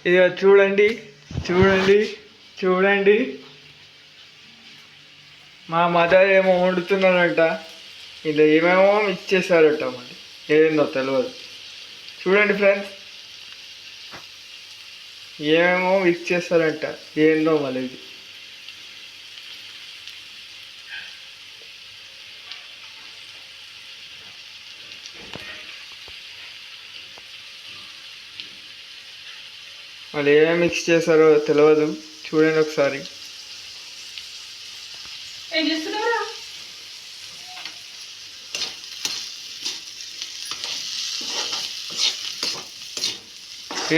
ఇక చూడండి చూడండి చూడండి, మా మదర్ ఏమో వండుతున్నారంట. ఇలా ఏమేమో మిక్స్ చేశారట, మరి ఏందో తెలియదు. చూడండి ఫ్రెండ్స్, ఏమేమో మిక్స్ చేస్తారంట, ఏందో మళ్ళీ ఇది. వాళ్ళు ఏమేమి మిక్స్ చేశారో తెలియదు, చూడండి ఒకసారి.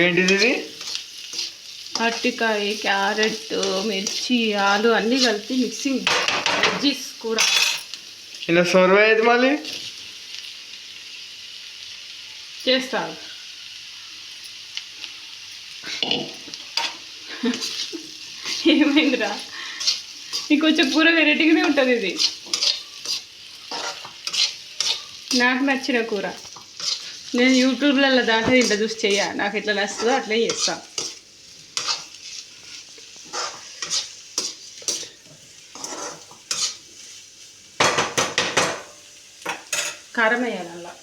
ఏంటిది ఇది? అరటికాయ, క్యారెట్, మిర్చి, ఆలు అన్నీ కలిపి మిక్సింగ్ వెజ్జీస్ కూర. ఇలా సర్వ్ అయ్యేది మళ్ళీ చేస్తారు. ఏమైందిరా, నీకు కొంచెం కూర వెరైటీగానే ఉంటుంది ఇది. నాకు నచ్చిన కూర నేను యూట్యూబ్లలో దాంట్లో ఇంట్లో చూసి చెయ్య, నాకు ఎట్లా నచ్చుతుందో అట్లే చేస్తా. కారం వేయాలి అలా.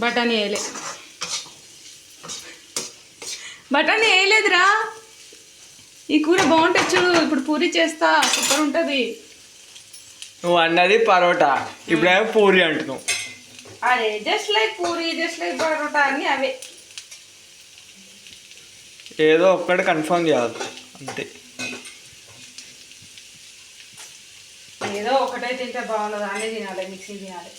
బఠానీ వేయలే, బఠానీ వేయలేదురా. ఈ కూర బాగుంటుంది చూడు, ఇప్పుడు పూరి చేస్తా, సూపర్ ఉంటుంది. నువ్వు అన్నది పరోటా, ఇప్పుడేమో పూరి అంటున్నావు. అరే just like puri, just like parotta అని అవే. ఏదో ఒక్కటి కన్ఫర్మ్ చేయాలి అంతే. ఏదో ఒకటే తింటే బాగుండదు, అన్నీ తినాలి, మిక్సీ తినాలి.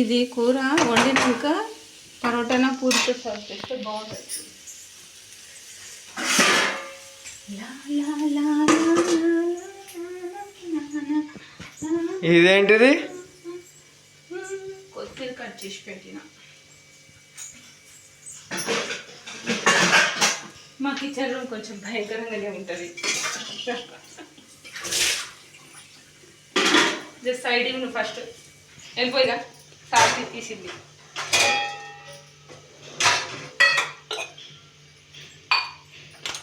ఇది కూర వండినాక పరోటానా పూరితో సర్వ్ చేస్తే బాగుంటుంది. ఇదేంటిది? కొత్తిమీర కట్ చేసి పెట్టిన. మా కిచెన్ రూమ్ కొంచెం భయంకరంగానే ఉంటుంది. జస్ట్ సైడింగ్ నువ్వు ఫస్ట్ వెళ్ళిపోయిగా సార్ తీసింది.